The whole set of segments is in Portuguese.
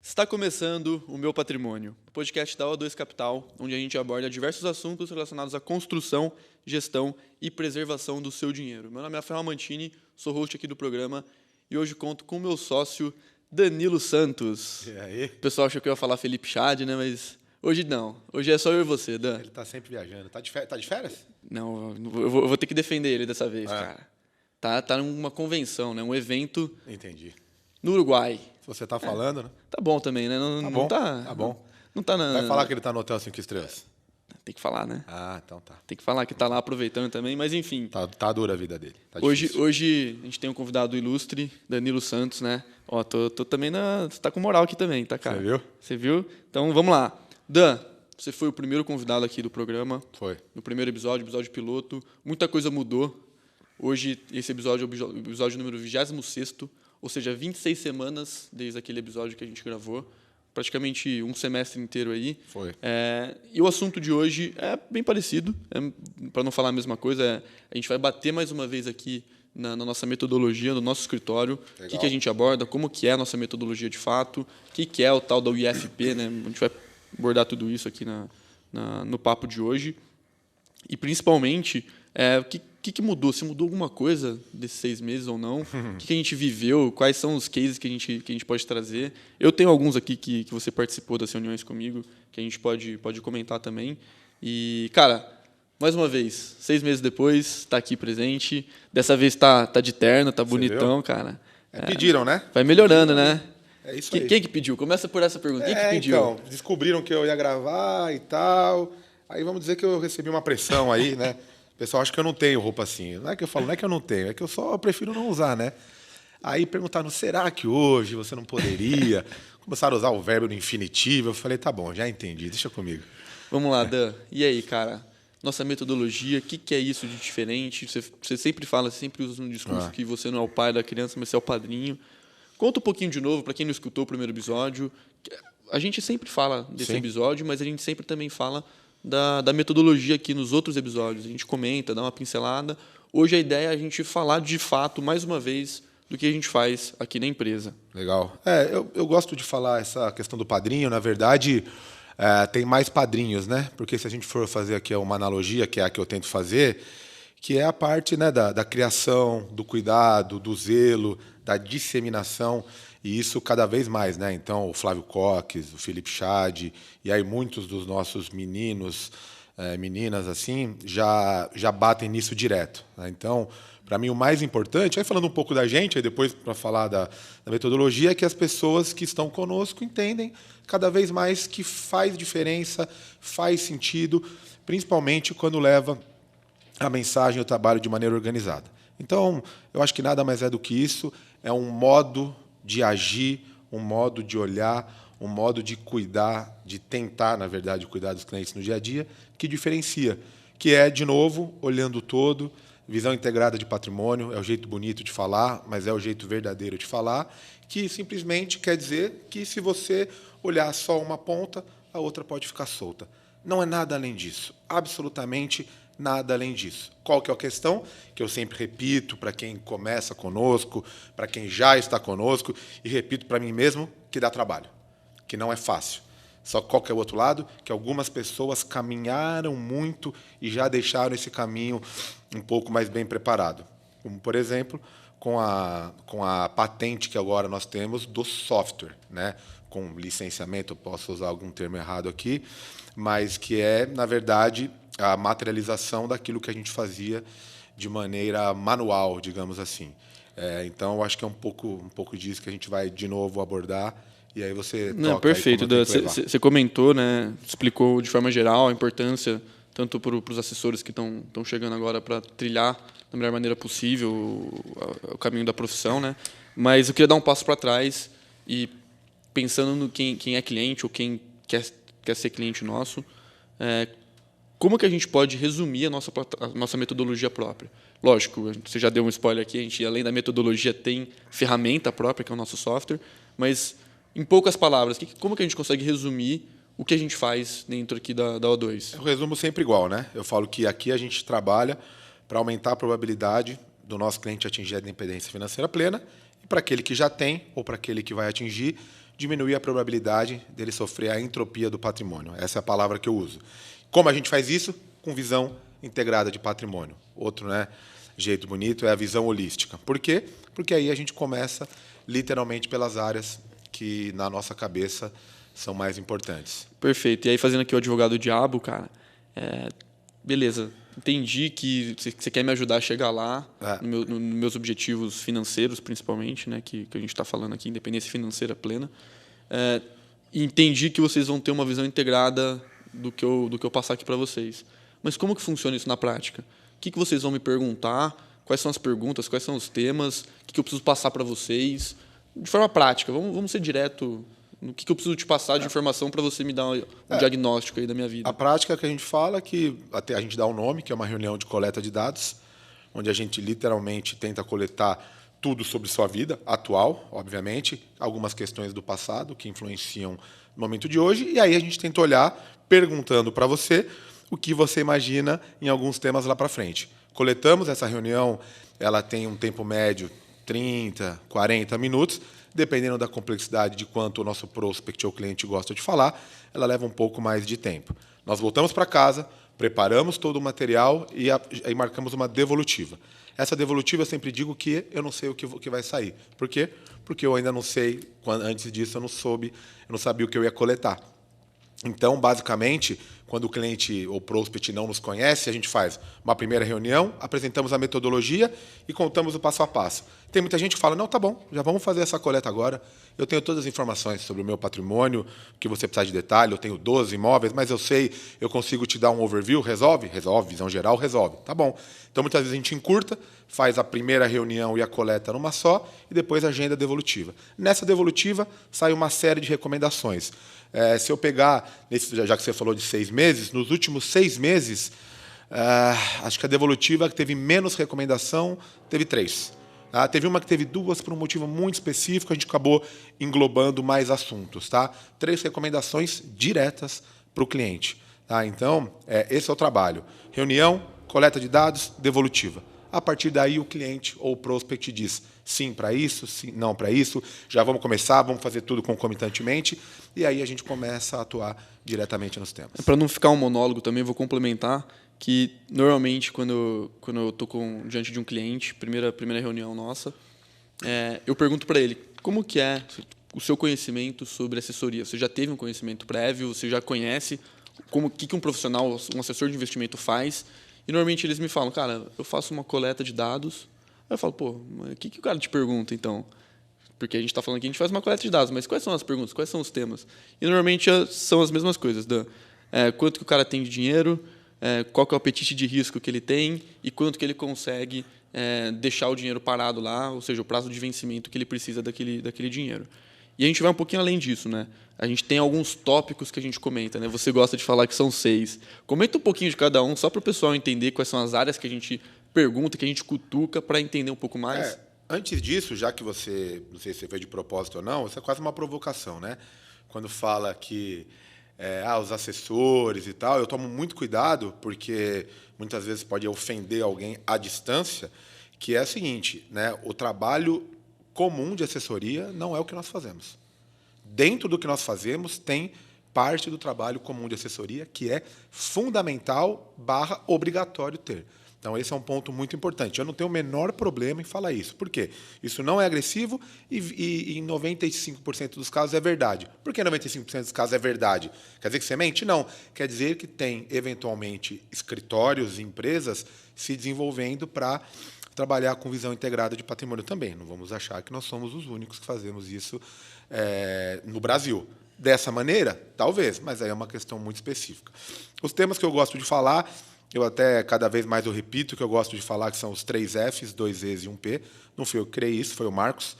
Está começando o Meu Patrimônio, o podcast da O2 Capital, onde a gente aborda diversos assuntos relacionados à construção, gestão e preservação do seu dinheiro. Meu nome é Rafael Mantini, sou host aqui do programa e hoje conto com o meu sócio Danilo Santos. E aí? O pessoal achou que eu ia falar Felipe Chad, né? Mas hoje não. Hoje é só eu e você, Dan. Ele tá sempre viajando. Tá de férias? Não, eu vou ter que defender ele dessa vez, Ah. cara. Tá numa convenção, né? Um evento Entendi. no Uruguai. Se você tá falando, né? Tá bom também, né? Não, Tá não bom, tá, tá bom. Não tá na... Vai falar que ele tá no Hotel 5 Estrelas. Tem que falar, né? Ah, então tá. Tem que falar que tá lá aproveitando também, mas enfim. Tá dura a vida dele. Tá Hoje difícil. a gente tem um convidado ilustre, Danilo Santos, né? Ó, tô também Você tá com moral aqui também, tá, cara? Você viu? Você viu? Então vamos lá. Dan, você foi o primeiro convidado aqui do programa. Foi. No primeiro episódio piloto. Muita coisa mudou. Hoje, esse episódio é o episódio número 26º, ou seja, 26 semanas desde aquele episódio que a gente gravou. Praticamente um semestre inteiro aí. Foi. E o assunto de hoje é bem parecido, para não falar a mesma coisa. A gente vai bater mais uma vez aqui na nossa metodologia, no nosso escritório, o que a gente aborda, como que é a nossa metodologia de fato, o que é o tal da IFP, né? A gente vai abordar tudo isso aqui no papo de hoje. E, principalmente, o que mudou? Se mudou alguma coisa desses 6 meses ou não? O que a gente viveu? Quais são os cases que a gente pode trazer? Eu tenho alguns aqui que você participou das reuniões comigo, que a gente pode comentar também. E, cara, mais uma vez, 6 meses depois, está aqui presente. Dessa vez tá de terno, tá bonitão, cara. Pediram, né? Vai melhorando, né? É isso aí. Quem que pediu? Começa por essa pergunta. Quem que pediu? Então, descobriram que eu ia gravar e tal. Aí vamos dizer que eu recebi uma pressão aí, né? O pessoal acha que eu não tenho roupa assim. Não é que eu falo, não é que eu não tenho, é que eu só prefiro não usar, né? Aí perguntaram, será que hoje você não poderia? Começaram a usar o verbo no infinitivo. Eu falei, tá bom, já entendi, deixa comigo. Vamos lá, Dan. E aí, cara? Nossa metodologia, o que é isso de diferente? Você sempre fala, sempre usa um discurso que você não é o pai da criança, mas você é o padrinho. Conta um pouquinho de novo, para quem não escutou o primeiro episódio. A gente sempre fala desse episódio, mas a gente sempre também fala da metodologia aqui nos outros episódios. A gente comenta, dá uma pincelada. Hoje a ideia é a gente falar de fato, mais uma vez, do que a gente faz aqui na empresa. Legal. Eu gosto de falar essa questão do padrinho. Na verdade, tem mais padrinhos, né? Porque se a gente for fazer aqui uma analogia, que é a que eu tento fazer, que é a parte, né, da criação, do cuidado, do zelo, da disseminação, e isso cada vez mais, né? Então, o Flávio Coques, o Felipe Chad, e aí muitos dos nossos meninos, meninas, assim, já batem nisso direto, né? Então, para mim, o mais importante, aí falando um pouco da gente, aí depois para falar da metodologia, é que as pessoas que estão conosco entendem cada vez mais que faz diferença, faz sentido, principalmente quando leva a mensagem e o trabalho de maneira organizada. Então, eu acho que nada mais é do que isso, é um modo de agir, um modo de olhar, um modo de cuidar, de tentar, na verdade, cuidar dos clientes no dia a dia, que diferencia, que é, de novo, olhando o todo, visão integrada de patrimônio, é o jeito bonito de falar, mas é o jeito verdadeiro de falar, que simplesmente quer dizer que se você olhar só uma ponta, a outra pode ficar solta. Não é nada além disso, absolutamente nada além disso. Qual que é a questão? Que eu sempre repito para quem começa conosco, para quem já está conosco, e repito para mim mesmo que dá trabalho, que não é fácil. Só qual que é o outro lado? Que algumas pessoas caminharam muito e já deixaram esse caminho um pouco mais bem preparado. Como, por exemplo, com a patente que agora nós temos do software, né? Com licenciamento, eu posso usar algum termo errado aqui, mas que é, na verdade, a materialização daquilo que a gente fazia de maneira manual, digamos assim. Então, eu acho que é um pouco disso que a gente vai, de novo, abordar. E aí você toca. Perfeito. Você comentou, né, explicou de forma geral a importância, tanto para os assessores que estão chegando agora para trilhar da melhor maneira possível o caminho da profissão, né? Mas eu queria dar um passo para trás e, pensando no quem é cliente ou quem quer ser cliente nosso, como que a gente pode resumir a nossa metodologia própria? Lógico, você já deu um spoiler aqui, a gente, além da metodologia, tem ferramenta própria, que é o nosso software, mas, em poucas palavras, como que a gente consegue resumir o que a gente faz dentro aqui da O2? Eu resumo sempre igual, né? Eu falo que aqui a gente trabalha para aumentar a probabilidade do nosso cliente atingir a independência financeira plena, e para aquele que já tem, ou para aquele que vai atingir, diminuir a probabilidade dele sofrer a entropia do patrimônio. Essa é a palavra que eu uso. Como a gente faz isso? Com visão integrada de patrimônio. Outro, né, jeito bonito é a visão holística. Por quê? Porque aí a gente começa literalmente pelas áreas que na nossa cabeça são mais importantes. Perfeito. E aí, fazendo aqui o advogado diabo, cara, beleza, entendi que você quer me ajudar a chegar lá, nos meus objetivos financeiros, principalmente, né, que a gente está falando aqui, independência financeira plena. Entendi que vocês vão ter uma visão integrada do que eu passar aqui para vocês. Mas como que funciona isso na prática? O que vocês vão me perguntar? Quais são as perguntas? Quais são os temas? O que eu preciso passar para vocês? De forma prática, vamos ser direto no que eu preciso te passar de informação para você me dar um diagnóstico aí da minha vida. A prática que a gente fala é que até a gente dá um nome, que é uma reunião de coleta de dados, onde a gente literalmente tenta coletar tudo sobre sua vida atual, obviamente, algumas questões do passado que influenciam no momento de hoje, e aí a gente tenta olhar perguntando para você o que você imagina em alguns temas lá para frente. Coletamos essa reunião, ela tem um tempo médio 30, 40 minutos, dependendo da complexidade de quanto o nosso prospect ou cliente gosta de falar, ela leva um pouco mais de tempo. Nós voltamos para casa, preparamos todo o material e aí marcamos uma devolutiva. Essa devolutiva eu sempre digo que eu não sei o que vai sair. Por quê? Porque eu ainda não sei, antes disso eu não sabia o que eu ia coletar. Então, basicamente, quando o cliente ou prospect não nos conhece, a gente faz uma primeira reunião, apresentamos a metodologia e contamos o passo a passo. Tem muita gente que fala, não, tá bom, já vamos fazer essa coleta agora. Eu tenho todas as informações sobre o meu patrimônio, o que você precisa de detalhe, eu tenho 12 imóveis, mas eu consigo te dar um overview, resolve? Resolve, visão geral, resolve. Tá bom. Então, muitas vezes a gente encurta, faz a primeira reunião e a coleta numa só, e depois a agenda devolutiva. Nessa devolutiva, sai uma série de recomendações. Se eu pegar, já que você falou de 6 meses, nos últimos 6 meses, acho que a devolutiva que teve menos recomendação teve 3. Teve uma que teve 2 por um motivo muito específico, a gente acabou englobando mais assuntos. 3 recomendações diretas para o cliente. Então, esse é o trabalho. Reunião, coleta de dados, devolutiva. A partir daí, o cliente ou o prospect diz sim para isso, sim, não para isso, já vamos começar, vamos fazer tudo concomitantemente, e aí a gente começa a atuar diretamente nos temas. Para não ficar um monólogo também, vou complementar que, normalmente, quando eu estou diante de um cliente, primeira reunião nossa, eu pergunto para ele como que é o seu conhecimento sobre assessoria. Você já teve um conhecimento prévio? Você já conhece o que um profissional, um assessor de investimento faz? E, normalmente, eles me falam, cara, eu faço uma coleta de dados. Aí eu falo, pô, mas o que o cara te pergunta, então? Porque a gente está falando aqui, a gente faz uma coleta de dados, mas quais são as perguntas? Quais são os temas? E, normalmente, são as mesmas coisas. Quanto que o cara tem de dinheiro, qual que é o apetite de risco que ele tem e quanto que ele consegue deixar o dinheiro parado lá, ou seja, o prazo de vencimento que ele precisa daquele dinheiro. E a gente vai um pouquinho além disso, né? A gente tem alguns tópicos que a gente comenta, né? Você gosta de falar que são 6. Comenta um pouquinho de cada um, só para o pessoal entender quais são as áreas que a gente pergunta, que a gente cutuca, para entender um pouco mais. Antes disso, já que você, não sei se você fez de propósito ou não, isso é quase uma provocação, né? Quando fala que os assessores e tal, eu tomo muito cuidado, porque muitas vezes pode ofender alguém à distância, que é o seguinte, né? O trabalho comum de assessoria não é o que nós fazemos. Dentro do que nós fazemos, tem parte do trabalho comum de assessoria que é fundamental / obrigatório ter. Então, esse é um ponto muito importante. Eu não tenho o menor problema em falar isso. Por quê? Isso não é agressivo e em 95% dos casos é verdade. Por que 95% dos casos é verdade? Quer dizer que você mente? Não. Quer dizer que tem, eventualmente, escritórios e empresas se desenvolvendo para trabalhar com visão integrada de patrimônio também. Não vamos achar que nós somos os únicos que fazemos isso no Brasil. Dessa maneira, talvez, mas aí é uma questão muito específica. Os temas que eu gosto de falar, eu até cada vez mais eu repito que eu gosto de falar, que são os 3 Fs, 2 Es e 1 P. Não fui eu que criei isso, foi o Marcos,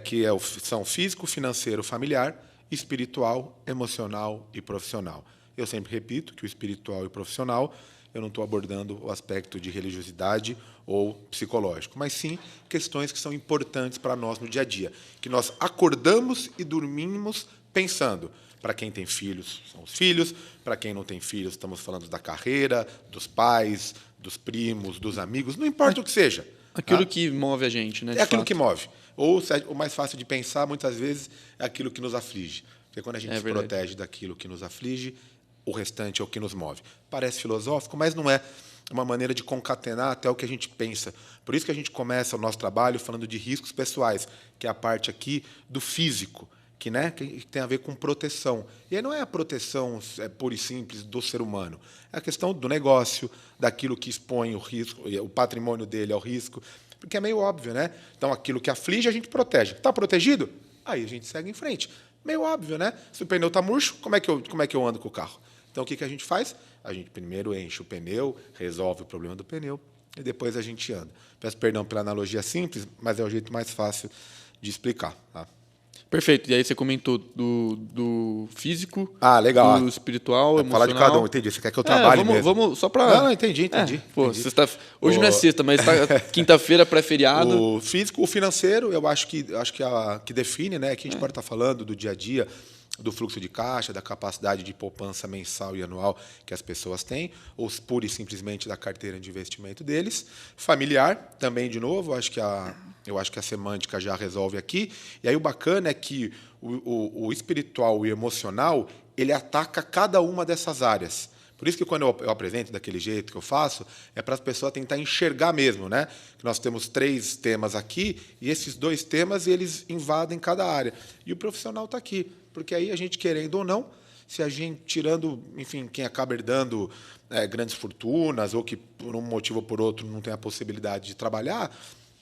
que são físico, financeiro, familiar, espiritual, emocional e profissional. Eu sempre repito que o espiritual e o profissional, eu não estou abordando o aspecto de religiosidade ou psicológico, mas sim questões que são importantes para nós no dia a dia, que nós acordamos e dormimos pensando. Para quem tem filhos, são os filhos. Para quem não tem filhos, estamos falando da carreira, dos pais, dos primos, dos amigos, não importa o que seja. Aquilo que move a gente, né? É aquilo que move. Ou o mais fácil de pensar, muitas vezes, é aquilo que nos aflige. Porque quando a gente se protege daquilo que nos aflige, o restante é o que nos move. Parece filosófico, mas não é. É uma maneira de concatenar até o que a gente pensa. Por isso que a gente começa o nosso trabalho falando de riscos pessoais, que é a parte aqui do físico, que tem a ver com proteção. E aí não é a proteção pura e simples do ser humano. É a questão do negócio, daquilo que expõe o risco, o patrimônio dele ao risco, porque é meio óbvio, né? Então, aquilo que aflige, a gente protege. Está protegido? Aí a gente segue em frente. Meio óbvio, né? Se o pneu está murcho, como é que eu ando com o carro? Então, o que a gente faz? A gente primeiro enche o pneu, resolve o problema do pneu, e depois a gente anda. Peço perdão pela analogia simples, mas é o jeito mais fácil de explicar. Tá? Perfeito. E aí você comentou do físico, legal. do espiritual, emocional. Falar de cada um, entendi. Você quer que eu trabalhe mesmo? Vamos só para... Não, entendi. Hoje não é sexta, mas quinta-feira, pré-feriado. O físico, o financeiro, eu acho que define, né? Que a gente pode estar falando do dia a dia, do fluxo de caixa, da capacidade de poupança mensal e anual que as pessoas têm, ou pura e simplesmente da carteira de investimento deles. Familiar, também, de novo, eu acho que a semântica já resolve aqui. E aí o bacana é que o espiritual e o emocional, ele ataca cada uma dessas áreas. Por isso que quando eu apresento daquele jeito que eu faço, é para as pessoas tentar enxergar mesmo, né? Que nós temos 3 temas aqui e esses 2 temas eles invadem cada área. E o profissional está aqui, porque aí a gente, querendo ou não, se a gente, tirando, enfim, quem acaba herdando grandes fortunas ou que por um motivo ou por outro não tem a possibilidade de trabalhar,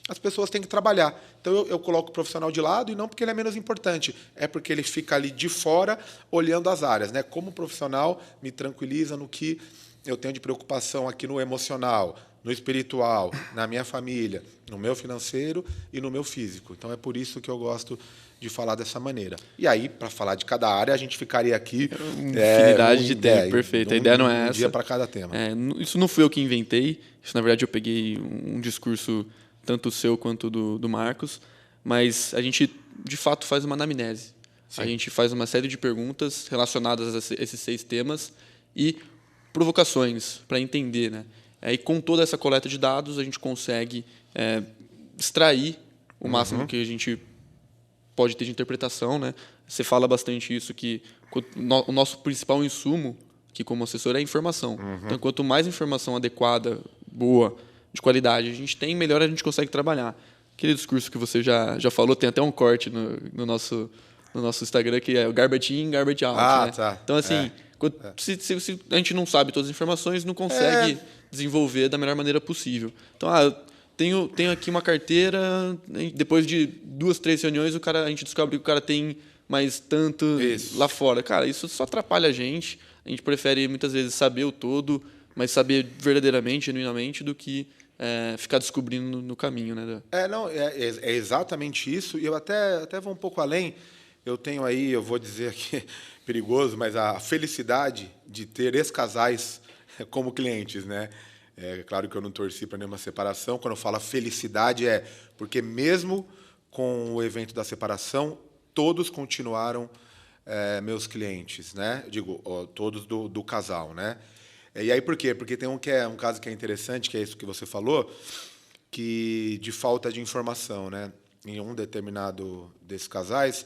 as pessoas têm que trabalhar. Então, eu coloco o profissional de lado, e não porque ele é menos importante, é porque ele fica ali de fora, olhando as áreas. Né? Como profissional, me tranquiliza no que eu tenho de preocupação aqui no emocional, no espiritual, na minha família, no meu financeiro e no meu físico. Então, é por isso que eu gosto de falar dessa maneira. E aí, para falar de cada área, a gente ficaria aqui... Infinidade de tempo, perfeito. A ideia não é essa. Um dia para cada tema. Isso não fui eu que inventei. Isso, na verdade, eu peguei um discurso... tanto o seu quanto do Marcos, mas a gente, de fato, faz uma anamnese. Sim. A gente faz uma série de perguntas relacionadas a esses 6 temas e provocações para entender. Né? E com toda essa coleta de dados, a gente consegue extrair o máximo que a gente pode ter de interpretação. Né? Você fala bastante isso, que o nosso principal insumo, que como assessor, é a informação. Então, quanto mais informação adequada, boa, de qualidade a gente tem, melhor a gente consegue trabalhar. Aquele discurso que você já falou, tem até um corte no nosso Instagram, que é o garbage in, garbage out. Né? Tá. Então, assim, se a gente não sabe todas as informações, não consegue desenvolver da melhor maneira possível. Então, tenho aqui uma carteira, depois de 2, 3 reuniões, a gente descobre que o cara tem mais tanto lá fora. Cara, isso só atrapalha a gente. A gente prefere, muitas vezes, saber o todo, mas saber verdadeiramente, genuinamente, do que ficar descobrindo no caminho. Né? É exatamente isso. E eu até vou um pouco além. Eu tenho aí, eu vou dizer aqui, perigoso, mas a felicidade de ter ex-casais como clientes. Né? É claro que eu não torci para nenhuma separação. Quando eu falo felicidade, é porque mesmo com o evento da separação, todos continuaram meus clientes. Né? Digo, todos do casal. Né? E aí por quê? Porque tem um caso que é interessante, que é isso que você falou, que de falta de informação. Né? Em um determinado desses casais,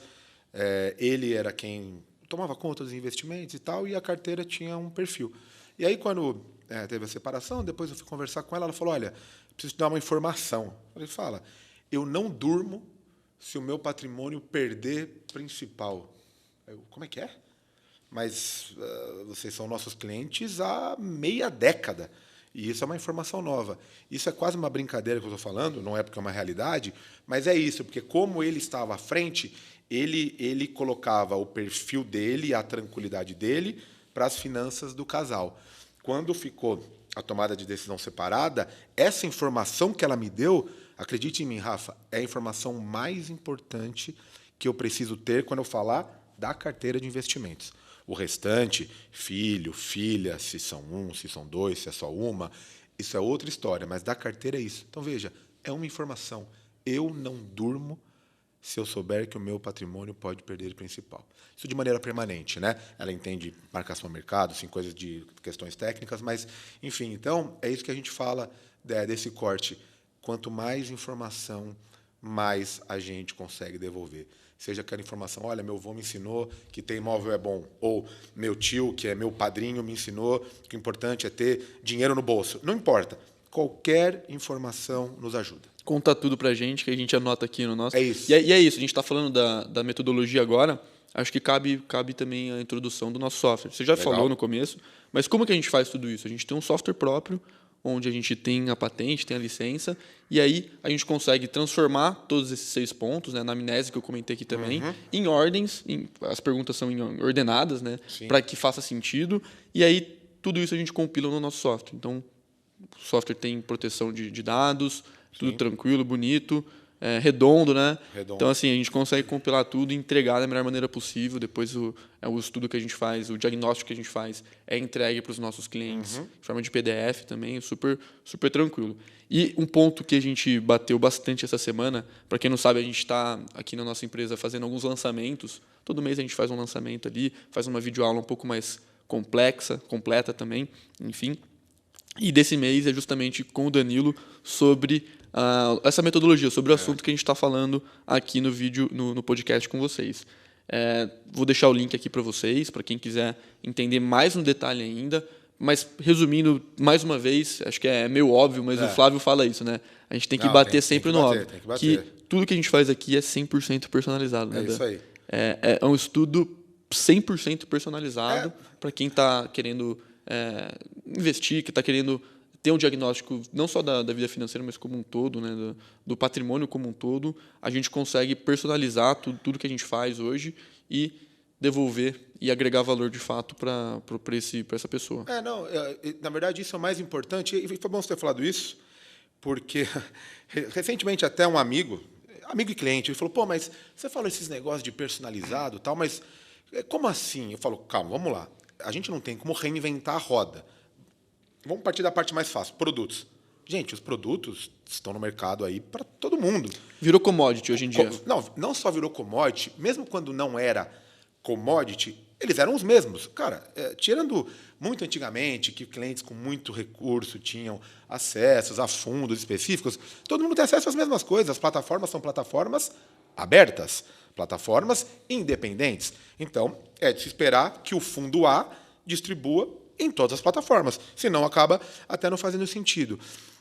ele era quem tomava conta dos investimentos e tal, e a carteira tinha um perfil. E aí, quando teve a separação, depois eu fui conversar com ela, ela falou, olha, preciso te dar uma informação. Ele fala, eu não durmo se o meu patrimônio perder principal. Como é que é? Mas vocês são nossos clientes há meia década. E isso é uma informação nova. Isso é quase uma brincadeira que eu estou falando, não é porque é uma realidade, mas é isso, porque como ele estava à frente, ele colocava o perfil dele, a tranquilidade dele, para as finanças do casal. Quando ficou a tomada de decisão separada, essa informação que ela me deu, acredite em mim, Rafa, é a informação mais importante que eu preciso ter quando eu falar da carteira de investimentos. O restante, filho, filha, se são 1, se são 2, se é só uma, isso é outra história, mas da carteira é isso. Então, veja, é uma informação. Eu não durmo se eu souber que o meu patrimônio pode perder o principal. Isso de maneira permanente, né? Ela entende marcação ao mercado, assim, coisas de questões técnicas, mas, enfim, então, é isso que a gente fala desse corte. Quanto mais informação, mais a gente consegue devolver. Seja aquela informação, olha, meu avô me ensinou que ter imóvel é bom, ou meu tio, que é meu padrinho, me ensinou que o importante é ter dinheiro no bolso. Não importa. Qualquer informação nos ajuda. Conta tudo pra gente, que a gente anota aqui no nosso. É isso. E é isso, a gente está falando da metodologia agora, acho que cabe também a introdução do nosso software. Você já Legal. falou no começo, mas como que a gente faz tudo isso? A gente tem um software próprio, onde a gente tem a patente, tem a licença, e aí a gente consegue transformar todos esses 6 pontos, né, na amnésia que eu comentei aqui também, em ordens, as perguntas são ordenadas, né, para que faça sentido, e aí tudo isso a gente compila no nosso software. Então, o software tem proteção de dados, tudo tranquilo, bonito, redondo, né? Redondo. Então, assim, a gente consegue compilar tudo e entregar da melhor maneira possível. Depois, o estudo que a gente faz, o diagnóstico que a gente faz é entregue para os nossos clientes, em forma de PDF também, super, super tranquilo. E um ponto que a gente bateu bastante essa semana, para quem não sabe, a gente está aqui na nossa empresa fazendo alguns lançamentos. Todo mês a gente faz um lançamento ali, faz uma videoaula um pouco mais completa também, enfim. E desse mês é justamente com o Danilo sobre essa metodologia, sobre o assunto que a gente está falando aqui no vídeo, no podcast com vocês. Vou deixar o link aqui para vocês, para quem quiser entender mais no detalhe ainda. Mas, resumindo, mais uma vez, acho que é meio óbvio, mas o Flávio fala isso, né? A gente tem que bater sempre no óbvio. Que tudo que a gente faz aqui é 100% personalizado. Né, isso aí. É um estudo 100% personalizado para quem está querendo investir, que está querendo ter um diagnóstico não só da vida financeira, mas como um todo, né, do patrimônio como um todo. A gente consegue personalizar tudo que a gente faz hoje e devolver e agregar valor de fato para essa pessoa. Na verdade, isso é o mais importante. E foi bom você ter falado isso, porque recentemente até um amigo e cliente, ele falou, pô, mas você fala esses negócios de personalizado e tal, mas como assim? Eu falo, calma, vamos lá. A gente não tem como reinventar a roda. Vamos partir da parte mais fácil, produtos. Gente, os produtos estão no mercado aí para todo mundo. Virou commodity hoje em dia. Não só virou commodity, mesmo quando não era commodity, eles eram os mesmos. Cara, tirando muito antigamente, que clientes com muito recurso tinham acessos a fundos específicos, todo mundo tem acesso às mesmas coisas. As plataformas são plataformas abertas, plataformas independentes. Então, é de se esperar que o fundo A distribua em todas as plataformas, senão acaba até não fazendo sentido.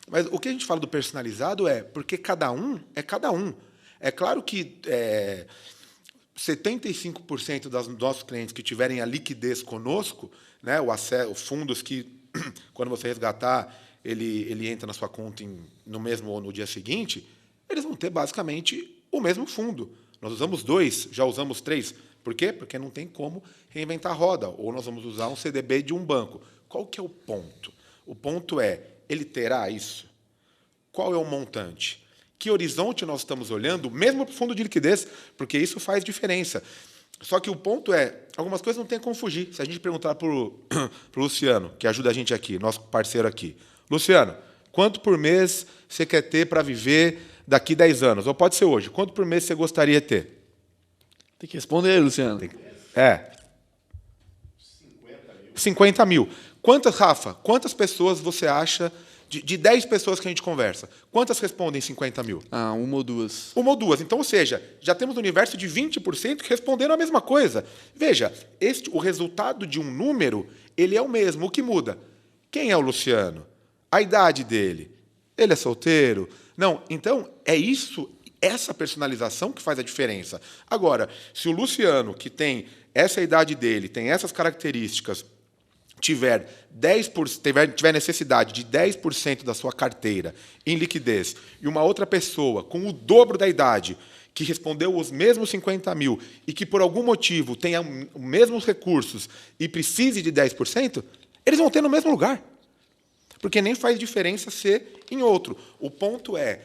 Mas o que a gente fala do personalizado é porque cada um é cada um. É claro que 75% dos nossos clientes que tiverem a liquidez conosco, né, os fundos que, quando você resgatar, ele entra na sua conta no mesmo ou no dia seguinte, eles vão ter basicamente o mesmo fundo. Nós usamos 2, já usamos 3. Por quê? Porque não tem como reinventar a roda. Ou nós vamos usar um CDB de um banco. Qual que é o ponto? O ponto é, ele terá isso? Qual é o montante? Que horizonte nós estamos olhando, mesmo para o fundo de liquidez, porque isso faz diferença. Só que o ponto é, algumas coisas não tem como fugir. Se a gente perguntar para o Luciano, que ajuda a gente aqui, nosso parceiro aqui. Luciano, quanto por mês você quer ter para viver daqui 10 anos? Ou pode ser hoje. Quanto por mês você gostaria de ter? Tem que responder, Luciano. 50 mil. Rafa, quantas pessoas você acha, de 10 pessoas que a gente conversa, quantas respondem 50 mil? Uma ou duas. Uma ou duas. Então, ou seja, já temos um universo de 20% que responderam a mesma coisa. Veja, o resultado de um número, ele é o mesmo. O que muda? Quem é o Luciano? A idade dele? Ele é solteiro? Não. Então, é isso, essa personalização que faz a diferença. Agora, se o Luciano, que tem essa idade dele, tem essas características, tiver necessidade de 10% da sua carteira em liquidez e uma outra pessoa com o dobro da idade que respondeu os mesmos 50 mil e que, por algum motivo, tenha os mesmos recursos e precise de 10%, eles vão ter no mesmo lugar. Porque nem faz diferença ser em outro. O ponto é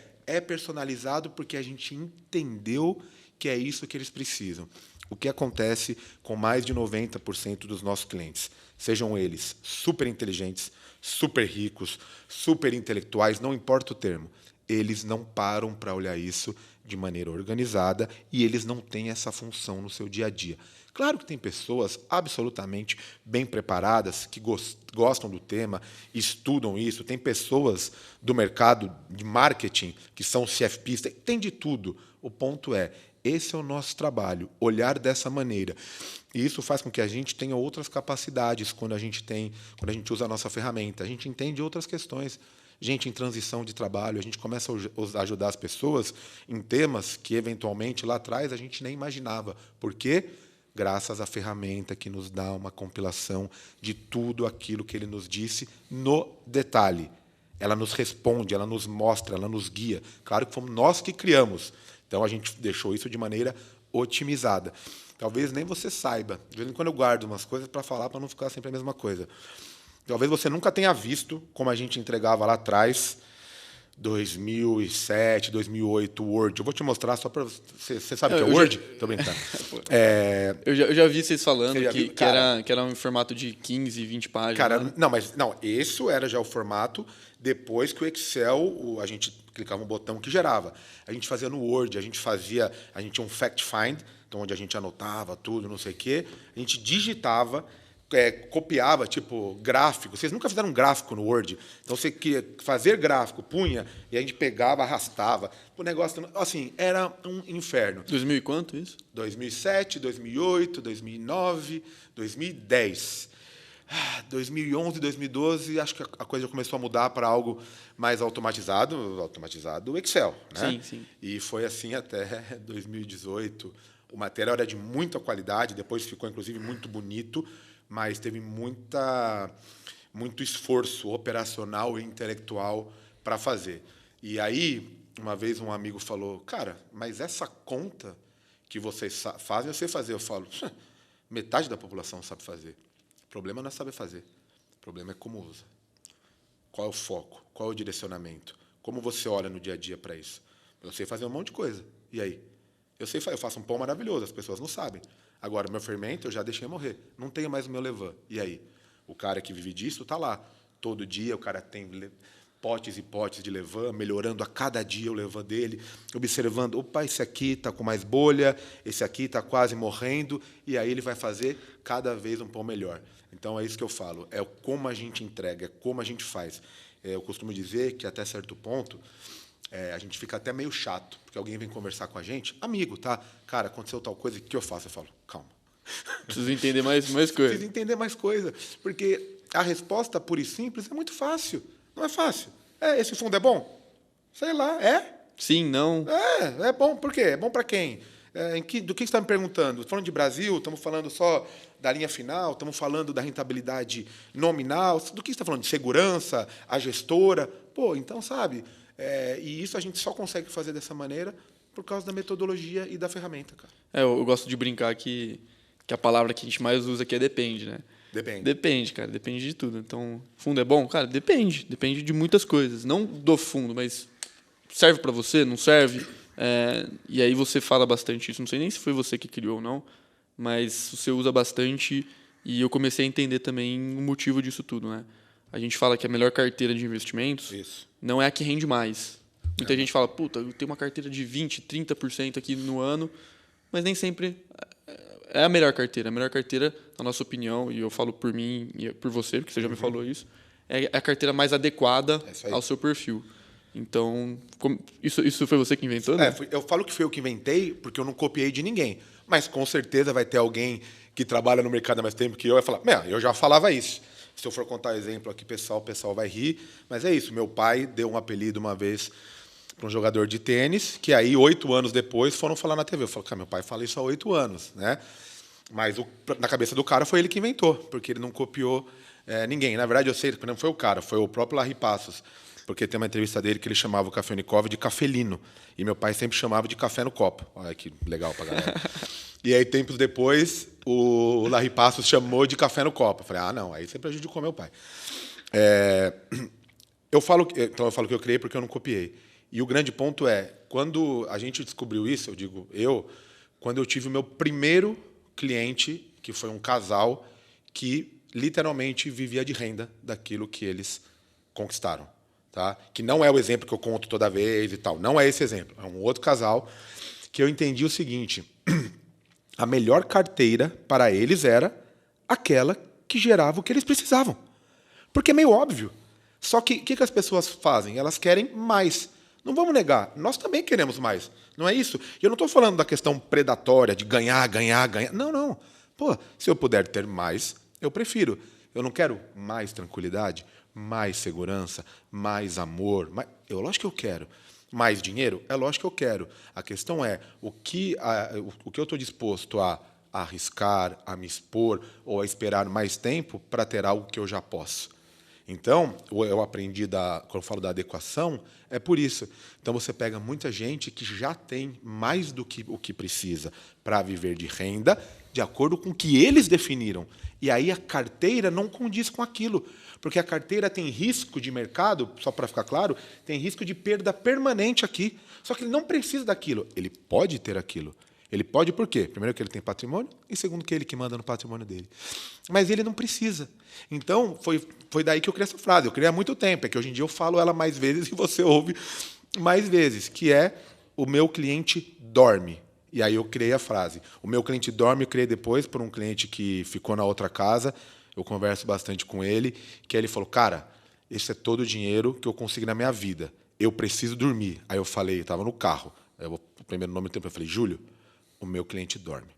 personalizado porque a gente entendeu que é isso que eles precisam. O que acontece com mais de 90% dos nossos clientes? Sejam eles super inteligentes, super ricos, super intelectuais, não importa o termo. Eles não param para olhar isso de maneira organizada e eles não têm essa função no seu dia a dia. Claro que tem pessoas absolutamente bem preparadas, que gostam do tema, estudam isso. Tem pessoas do mercado de marketing que são CFPs, tem de tudo. O ponto é, esse é o nosso trabalho, olhar dessa maneira. E isso faz com que a gente tenha outras capacidades quando a gente usa a nossa ferramenta. A gente entende outras questões. Gente em transição de trabalho, a gente começa a ajudar as pessoas em temas que, eventualmente, lá atrás, a gente nem imaginava. Por quê? Graças à ferramenta que nos dá uma compilação de tudo aquilo que ele nos disse no detalhe. Ela nos responde, ela nos mostra, ela nos guia. Claro que fomos nós que criamos. Então, a gente deixou isso de maneira otimizada. Talvez nem você saiba. De vez em quando eu guardo umas coisas para falar, para não ficar sempre a mesma coisa. Talvez você nunca tenha visto como a gente entregava lá atrás, 2007, 2008, Word. Eu vou te mostrar só para você. Você sabe o que é Word? Estou brincando. Eu já vi vocês falando que era um formato de 15, 20 páginas. Cara, né? não, esse era já o formato depois que o Excel, a gente clicava um botão que gerava. A gente fazia no Word, a gente tinha um fact find, então onde a gente anotava tudo, não sei o quê. A gente digitava, copiava, tipo, gráfico. Vocês nunca fizeram um gráfico no Word? Então, você queria fazer gráfico, punha, e a gente pegava, arrastava. O negócio, assim, era um inferno. 2000 e quanto isso? 2007, 2008, 2009, 2010. 2011, 2012, acho que a coisa começou a mudar para algo mais automatizado o Excel, né? Sim, sim. E foi assim até 2018. O material era de muita qualidade, depois ficou, inclusive, muito bonito, mas teve muito esforço operacional e intelectual para fazer. E aí, uma vez um amigo falou, cara, mas essa conta que vocês fazem, eu sei fazer. Eu falo, metade da população sabe fazer. O problema não é saber fazer. O problema é como usa. Qual é o foco? Qual é o direcionamento? Como você olha no dia a dia para isso? Eu sei fazer um monte de coisa. E aí? Eu faço um pão maravilhoso, as pessoas não sabem. Agora, meu fermento eu já deixei morrer. Não tenho mais o meu levain. E aí? O cara que vive disso está lá. Todo dia o cara tem potes e potes de levain, melhorando a cada dia o levain dele, observando, opa, esse aqui está com mais bolha, esse aqui está quase morrendo, e aí ele vai fazer cada vez um pão melhor. Então, é isso que eu falo, é como a gente entrega, é como a gente faz. Eu costumo dizer que, até certo ponto, a gente fica até meio chato, porque alguém vem conversar com a gente, amigo, tá? Cara, aconteceu tal coisa, o que eu faço? Eu falo, calma. Preciso entender mais coisa. Preciso entender mais coisa, porque a resposta pura e simples é muito fácil. Não é fácil. Esse fundo é bom? Sei lá, é? Sim, não. É bom. Por quê? É bom para quem? Do que você está me perguntando? Estamos falando de Brasil? Estamos falando só da linha final? Estamos falando da rentabilidade nominal? Do que você está falando? De segurança? A gestora? Pô, então, sabe? E isso a gente só consegue fazer dessa maneira por causa da metodologia e da ferramenta, cara. Eu gosto de brincar que a palavra que a gente mais usa aqui é depende, né? Depende, cara. Depende de tudo. Então, fundo é bom? Cara, depende. Depende de muitas coisas. Não do fundo, mas serve para você? Não serve? E aí você fala bastante isso. Não sei nem se foi você que criou ou não, mas você usa bastante e eu comecei a entender também o motivo disso tudo, né? A gente fala que a melhor carteira de investimentos não é a que rende mais. Muita gente fala, puta, eu tenho uma carteira de 20%, 30% aqui no ano, mas nem sempre é a melhor carteira. A melhor carteira, na nossa opinião, e eu falo por mim e por você, porque você já me falou isso, é a carteira mais adequada ao seu perfil. Então, isso foi você que inventou, né? Eu falo que foi eu que inventei, porque eu não copiei de ninguém. Mas, com certeza, vai ter alguém que trabalha no mercado há mais tempo que eu vai falar, eu já falava isso. Se eu for contar exemplo aqui, o pessoal vai rir. Mas é isso, meu pai deu um apelido uma vez para um jogador de tênis, que aí, 8 anos depois, foram falar na TV. Eu falo, meu pai fala isso há 8 anos, né? Mas na cabeça do cara foi ele que inventou, porque ele não copiou ninguém. Na verdade, eu sei que não foi o cara, foi o próprio Larry Passos, porque tem uma entrevista dele que ele chamava o Kafelnikov de cafelino, e meu pai sempre chamava de café no copo. Olha que legal pra galera. E aí, tempos depois, o Larry Passos chamou de café no copo. Eu falei, não, aí você prejudicou meu pai. Eu falo que eu criei porque eu não copiei. E o grande ponto é, quando a gente descobriu isso, quando eu tive o meu primeiro cliente, que foi um casal que literalmente vivia de renda daquilo que eles conquistaram. Tá? Que não é o exemplo que eu conto toda vez e tal. Não é esse exemplo. É um outro casal que eu entendi o seguinte. a melhor carteira para eles era aquela que gerava o que eles precisavam. Porque é meio óbvio. Só que o que as pessoas fazem? Elas querem mais. Não vamos negar, nós também queremos mais. Não é isso? E eu não estou falando da questão predatória, de ganhar, ganhar, ganhar. Não, não. Pô, se eu puder ter mais, eu prefiro. Eu não quero mais tranquilidade, mais segurança, mais amor. Lógico que eu quero. Mais dinheiro? É lógico que eu quero. A questão é o que eu estou disposto a arriscar, a me expor ou a esperar mais tempo para ter algo que eu já posso. Então, eu aprendi, quando eu falo da adequação, é por isso. Então, você pega muita gente que já tem mais do que o que precisa para viver de renda, de acordo com o que eles definiram. E aí a carteira não condiz com aquilo. Porque a carteira tem risco de mercado, só para ficar claro, tem risco de perda permanente aqui. Só que ele não precisa daquilo. Ele pode ter aquilo. Ele pode por quê? Primeiro que ele tem patrimônio e segundo que ele que manda no patrimônio dele. Mas ele não precisa. Então, foi daí que eu criei essa frase. Eu criei há muito tempo. É que hoje em dia eu falo ela mais vezes e você ouve mais vezes, que é o meu cliente dorme. E aí eu criei a frase. O meu cliente dorme, eu criei depois por um cliente que ficou na outra casa. Eu converso bastante com ele, que aí ele falou, cara, esse é todo o dinheiro que eu consigo na minha vida. Eu preciso dormir. Aí eu falei, estava no carro. O primeiro nome do tempo eu falei, Júlio, o meu cliente dorme.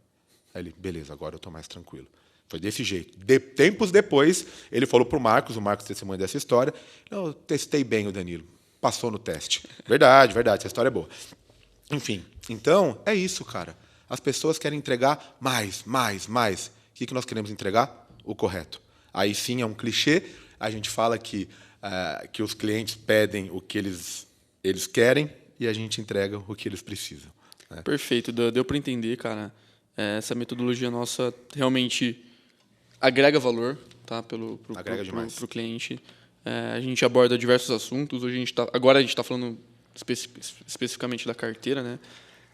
Aí ele, beleza, agora eu estou mais tranquilo. Foi desse jeito. Tempos depois, ele falou para o Marcos testemunha dessa história, eu testei bem o Danilo, passou no teste. Verdade, essa história é boa. Enfim, então, é isso, cara. As pessoas querem entregar mais. O que nós queremos entregar? O correto. Aí sim, é um clichê, a gente fala que os clientes pedem o que eles querem e a gente entrega o que eles precisam. Perfeito, deu para entender, cara. Essa metodologia nossa realmente agrega valor, tá? Pro cliente. A gente aborda diversos assuntos. Agora a gente está falando especificamente da carteira, né?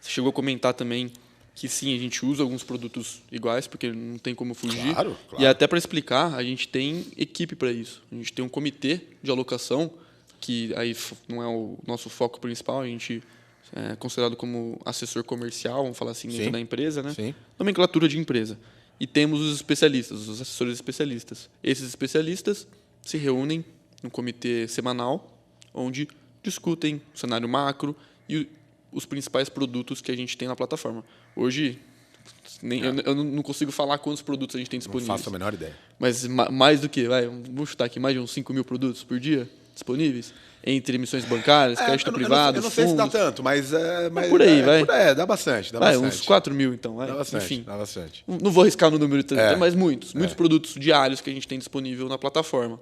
Você chegou a comentar também que sim, a gente usa alguns produtos iguais, porque não tem como fugir. Claro. E até para explicar, a gente tem equipe para isso. A gente tem um comitê de alocação, que aí não é o nosso foco principal, a gente é considerado como assessor comercial, vamos falar assim, dentro da empresa, né? Sim. Nomenclatura de empresa. E temos os especialistas, os assessores especialistas. Esses especialistas se reúnem num comitê semanal, onde discutem o cenário macro e os principais produtos que a gente tem na plataforma. Hoje, eu não consigo falar quantos produtos a gente tem disponíveis. Não faço a menor ideia. Mas mais do que, vamos chutar aqui, mais de uns 5 mil produtos por dia disponíveis? Entre emissões bancárias, crédito privado, eu não sei se dá tanto, mas por aí, vai. Dá bastante. Uns 4 mil, então. Dá bastante, enfim, dá bastante. Não vou arriscar no número, mas muitos produtos diários que a gente tem disponível na plataforma.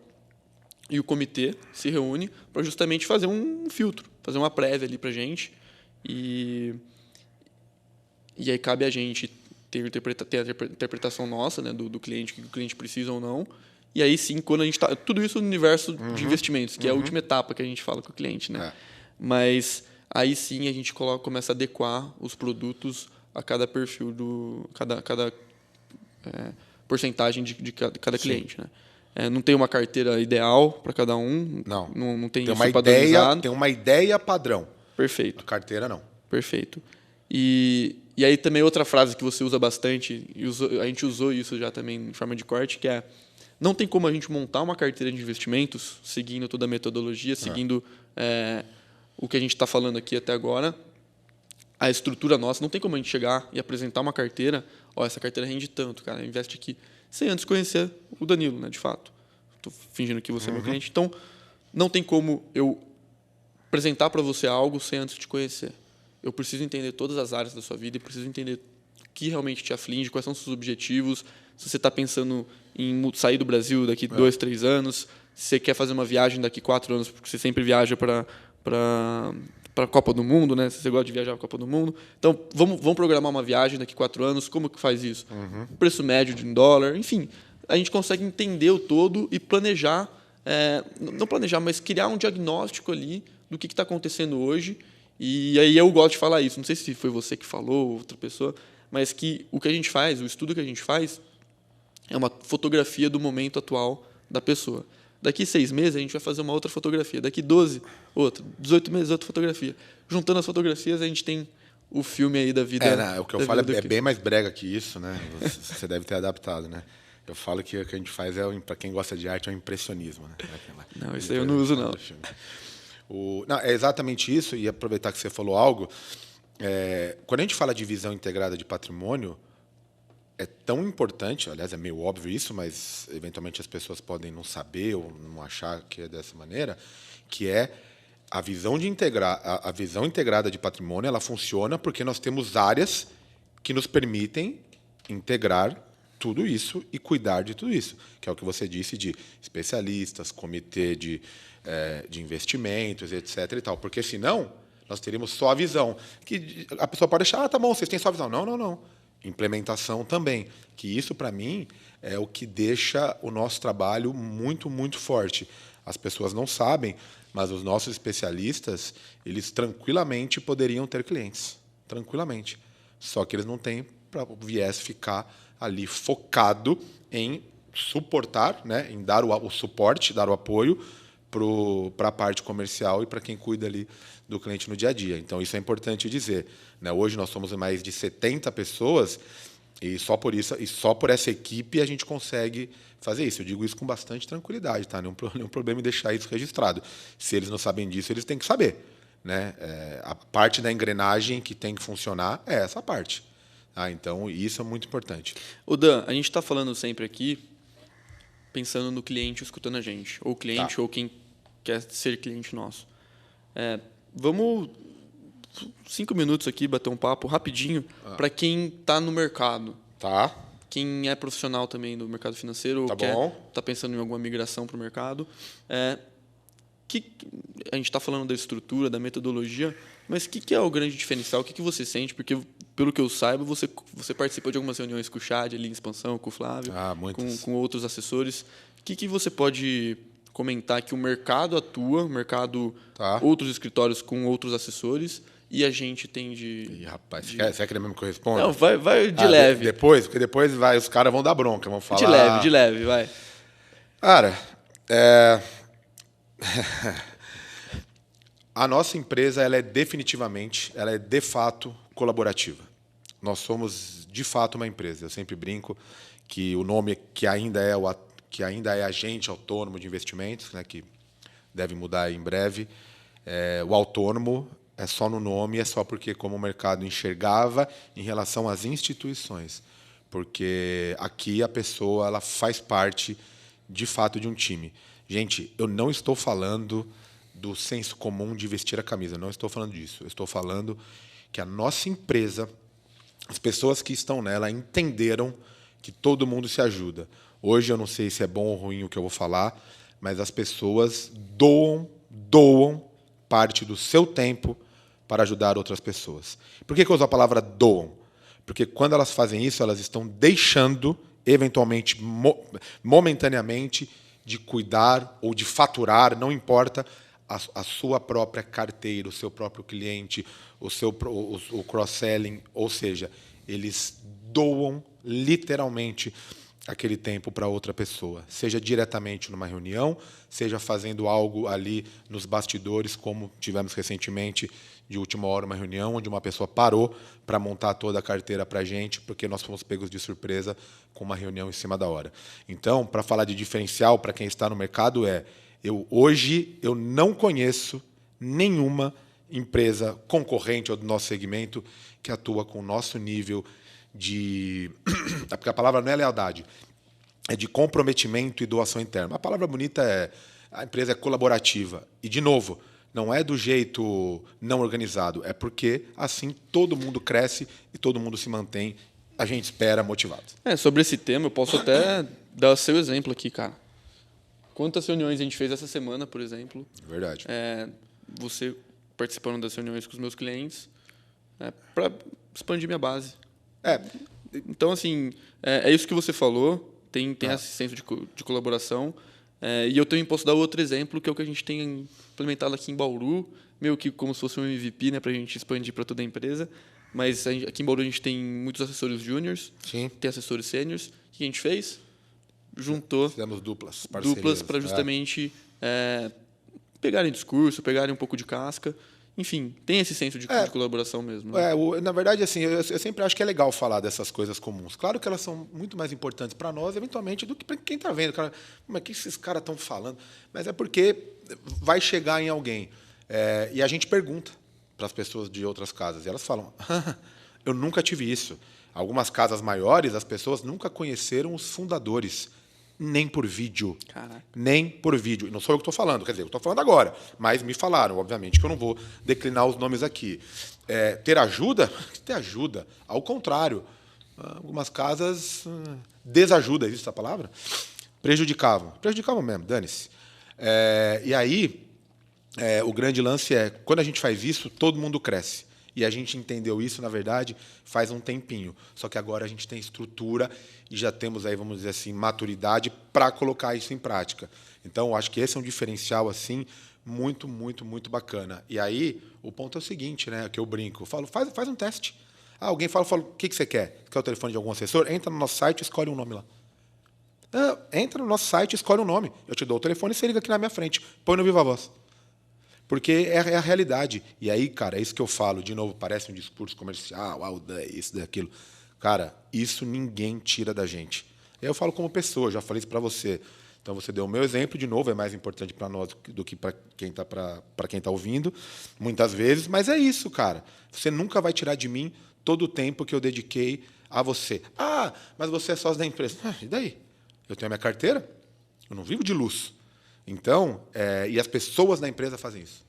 E o comitê se reúne para justamente fazer um filtro, fazer uma prévia ali para a gente. E aí cabe a gente ter a interpretação nossa, né, do cliente, que o cliente precisa ou não. E aí sim, quando a gente está... Tudo isso no universo de investimentos, que é a última etapa que a gente fala com o cliente, né? Mas aí sim a gente começa a adequar os produtos a cada perfil cada porcentagem de cada cliente, né? Não tem uma carteira ideal para cada um. Não tem uma ideia, tem uma ideia padrão. Perfeito. A carteira não. Perfeito. E aí também outra frase que você usa bastante, e a gente usou isso já também em forma de corte, que é: não tem como a gente montar uma carteira de investimentos seguindo toda a metodologia, seguindo o que a gente está falando aqui até agora, a estrutura nossa. Não tem como a gente chegar e apresentar uma carteira, essa carteira rende tanto, cara, investe aqui, sem antes conhecer o Danilo, né, de fato. Estou fingindo que você é meu cliente. Então, não tem como eu apresentar para você algo sem antes te conhecer. Eu preciso entender todas as áreas da sua vida e preciso entender o que realmente te aflige, quais são os seus objetivos, se você está pensando em sair do Brasil daqui 2, 3 anos, se você quer fazer uma viagem daqui 4 anos, porque você sempre viaja para a Copa do Mundo, né? Se você gosta de viajar para a Copa do Mundo. Então, vamos programar uma viagem daqui 4 anos. Como que faz isso? O preço médio de $1, enfim. A gente consegue entender o todo e planejar, não planejar, mas criar um diagnóstico ali do que está acontecendo hoje. E aí eu gosto de falar isso. Não sei se foi você que falou ou outra pessoa, mas que o que a gente faz, o estudo que a gente faz, é uma fotografia do momento atual da pessoa. Daqui 6 meses, a gente vai fazer uma outra fotografia. Daqui 12, outra. 18 meses, outra fotografia. Juntando as fotografias, a gente tem o filme aí da vida. O que eu falo é bem mais brega que isso, né? Você deve ter adaptado, né? Eu falo que o que a gente faz para quem gosta de arte, é o impressionismo, né? Não, isso aí eu não uso, não. Não, é exatamente isso, e aproveitar que você falou algo, quando a gente fala de visão integrada de patrimônio, é tão importante, aliás, é meio óbvio isso, mas eventualmente as pessoas podem não saber ou não achar que é dessa maneira, que é a visão a visão integrada de patrimônio, ela funciona porque nós temos áreas que nos permitem integrar tudo isso e cuidar de tudo isso, que é o que você disse de especialistas, comitê de investimentos, etc. e tal, porque senão nós teríamos só a visão, que a pessoa pode achar, tá bom, vocês têm só a visão. Não, não, não. Implementação também, que isso, para mim, é o que deixa o nosso trabalho muito, muito forte. As pessoas não sabem, mas os nossos especialistas, eles tranquilamente poderiam ter clientes, tranquilamente. Só que eles não têm para o viés ficar ali focado em suportar, né, em dar o suporte, dar o apoio para a parte comercial e para quem cuida ali do cliente no dia a dia. Então, isso é importante dizer, né? Hoje nós somos mais de 70 pessoas e só por isso, e só por essa equipe a gente consegue fazer isso. Eu digo isso com bastante tranquilidade, tá? Nenhum problema em deixar isso registrado. Se eles não sabem disso, eles têm que saber, né? A parte da engrenagem que tem que funcionar é essa parte. Tá? Então, isso é muito importante. O Dan, a gente está falando sempre aqui pensando no cliente escutando a gente, ou cliente, ou quem quer ser cliente nosso. Vamos 5 minutos aqui bater um papo rapidinho para quem está no mercado. Tá. Quem é profissional também do mercado financeiro ou está pensando em alguma migração para o mercado. A gente está falando da estrutura, da metodologia, mas o que é o grande diferencial? O que você sente? Porque, pelo que eu saiba, você participou de algumas reuniões com o Chad, ali em expansão, com o Flávio, com outros assessores. O que você pode comentar que o mercado atua, outros escritórios com outros assessores, e a gente tem de... rapaz, você quer mesmo que eu responda? Não, vai de leve. Porque depois os caras vão dar bronca, vão falar... De leve, vai. Cara, a nossa empresa ela é de fato colaborativa. Nós somos de fato uma empresa. Eu sempre brinco que o nome que ainda é agente autônomo de investimentos, né, que deve mudar em breve, o autônomo é só no nome, é só porque como o mercado enxergava em relação às instituições, porque aqui a pessoa ela faz parte de fato de um time. Gente, eu não estou falando do senso comum de vestir a camisa. Não estou falando disso. Eu estou falando que a nossa empresa, as pessoas que estão nela, entenderam que todo mundo se ajuda. Hoje eu não sei se é bom ou ruim o que eu vou falar, mas as pessoas doam parte do seu tempo para ajudar outras pessoas. Por que eu uso a palavra doam? Porque quando elas fazem isso, elas estão deixando, eventualmente, momentaneamente, de cuidar ou de faturar, não importa, a sua própria carteira, o seu próprio cliente, o cross-selling, ou seja, eles doam literalmente aquele tempo para outra pessoa, seja diretamente numa reunião, seja fazendo algo ali nos bastidores, como tivemos recentemente, de última hora, uma reunião onde uma pessoa parou para montar toda a carteira para a gente, porque nós fomos pegos de surpresa com uma reunião em cima da hora. Então, para falar de diferencial para quem está no mercado, hoje eu não conheço nenhuma empresa concorrente ao do nosso segmento que atua com o nosso nível de... Porque a palavra não é lealdade, é de comprometimento e doação interna. A palavra bonita a empresa é colaborativa. E, de novo, não é do jeito não organizado, é porque assim todo mundo cresce e todo mundo se mantém, a gente espera, motivado. Sobre esse tema, eu posso até dar o seu exemplo aqui, cara. Quantas reuniões a gente fez essa semana, por exemplo? Verdade. Você participando das reuniões com os meus clientes, para expandir minha base. Então, assim, é isso que você falou, tem esse senso de colaboração. E eu também posso dar outro exemplo, que é o que a gente tem implementado aqui em Bauru, meio que como se fosse um MVP, né, para a gente expandir para toda a empresa. Mas aqui em Bauru a gente tem muitos assessores júniors, tem assessores sêniors. O que a gente fez? Juntou. Fizemos duplas para justamente pegarem discurso, pegarem um pouco de casca enfim, tem esse senso de colaboração mesmo. Né? Na verdade, assim, eu sempre acho que é legal falar dessas coisas comuns. Claro que elas são muito mais importantes para nós, eventualmente, do que para quem está vendo. Cara, mas o que esses caras estão falando? Mas é porque vai chegar em alguém. E a gente pergunta para as pessoas de outras casas. E elas falam, eu nunca tive isso. Algumas casas maiores, as pessoas nunca conheceram os fundadores. Nem por vídeo. Caraca. Nem por vídeo. Não sou eu que estou falando, quer dizer, eu estou falando agora. Mas me falaram, obviamente, que eu não vou declinar os nomes aqui. Ter ajuda? Ter ajuda. Ao contrário. Algumas casas desajuda, existe essa palavra? Prejudicavam. Prejudicavam mesmo, dane-se. E aí, o grande lance é, quando a gente faz isso, todo mundo cresce. E a gente entendeu isso, na verdade, faz um tempinho. Só que agora a gente tem estrutura e já temos aí, vamos dizer assim, maturidade para colocar isso em prática. Então, eu acho que esse é um diferencial assim muito, muito, muito bacana. E aí, o ponto é o seguinte, né, que eu brinco. Eu falo, faz um teste. Alguém fala, o que você quer? Quer o telefone de algum assessor? Entra no nosso site e escolhe um nome lá. Entra no nosso site e escolhe um nome. Eu te dou o telefone e você liga aqui na minha frente. Põe no Viva Voz. Porque é a realidade. E aí, cara, é isso que eu falo. De novo, parece um discurso comercial, isso, daquilo. Cara, isso ninguém tira da gente. Eu falo como pessoa, já falei isso para você. Então, você deu o meu exemplo, de novo, é mais importante para nós do que para quem está ouvindo, muitas vezes. Mas é isso, cara. Você nunca vai tirar de mim todo o tempo que eu dediquei a você. Mas você é sócio da empresa. E daí? Eu tenho a minha carteira, eu não vivo de luxo. Então, e as pessoas da empresa fazem isso.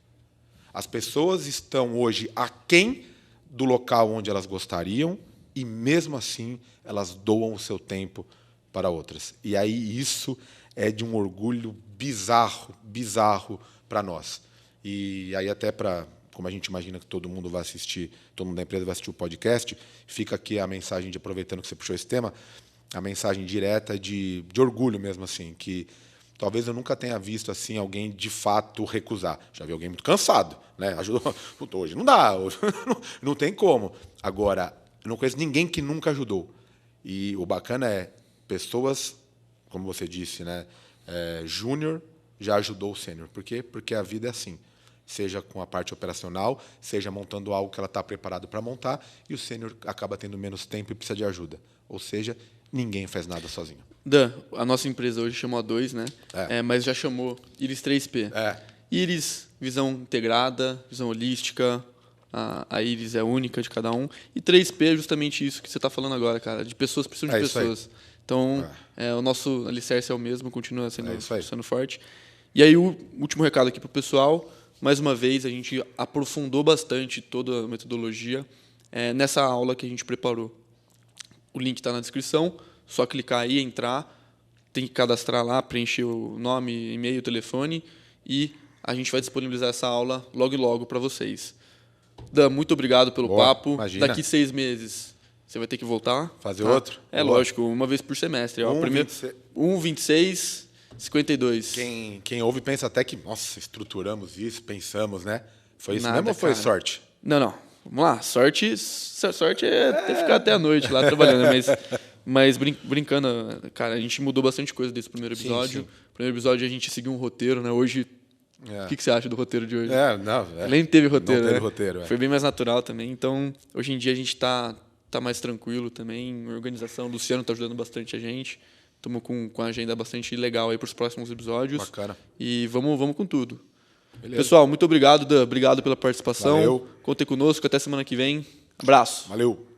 As pessoas estão hoje aquém do local onde elas gostariam e, mesmo assim, elas doam o seu tempo para outras. E aí isso é de um orgulho bizarro para nós. E aí até como a gente imagina que todo mundo vai assistir, todo mundo da empresa vai assistir o podcast, fica aqui a mensagem aproveitando que você puxou esse tema, a mensagem direta de orgulho mesmo, assim, que talvez eu nunca tenha visto assim alguém de fato recusar. Já vi alguém muito cansado, né? Ajudou. Hoje não dá, hoje não tem como. Agora, eu não conheço ninguém que nunca ajudou. E o bacana é pessoas, como você disse, né? Júnior já ajudou o sênior. Por quê? Porque a vida é assim. Seja com a parte operacional, seja montando algo que ela está preparado para montar, e o sênior acaba tendo menos tempo e precisa de ajuda. Ou seja, ninguém faz nada sozinho. Dan, a nossa empresa hoje chamou a 2, né? Mas já chamou Iris 3P. Iris, visão integrada, visão holística. A Iris é única de cada um. E 3P é justamente isso que você está falando agora, cara. De pessoas precisam de pessoas. Então, o nosso alicerce é o mesmo, continua sendo forte. E aí, o último recado aqui para o pessoal. Mais uma vez, a gente aprofundou bastante toda a metodologia nessa aula que a gente preparou. O link está na descrição. Só clicar aí, entrar, tem que cadastrar lá, preencher o nome, e-mail, telefone e a gente vai disponibilizar essa aula logo para vocês. Dan, muito obrigado pelo papo. Imagina. Daqui 6 meses você vai ter que voltar. Fazer outro? Lógico, uma vez por semestre. 26, 52. Quem ouve pensa até que, nossa, estruturamos isso, pensamos, né? Foi isso Nada, mesmo ou foi cara. sorte? Não. Vamos lá. Sorte é ter ficar até a noite lá trabalhando, mas brincando, cara, a gente mudou bastante coisa desse primeiro episódio. Sim. Primeiro episódio a gente seguiu um roteiro, né? Hoje, o que você acha do roteiro de hoje? Nem teve roteiro, não teve né? roteiro. Foi bem mais natural também. Então, hoje em dia a gente tá mais tranquilo também. Organização, o Luciano tá ajudando bastante a gente. Estamos com a agenda bastante legal aí para os próximos episódios. Bacana. E vamos com tudo. Beleza. Pessoal, muito obrigado, Dan. Obrigado pela participação. Valeu. Contem conosco. Até semana que vem. Abraço. Valeu.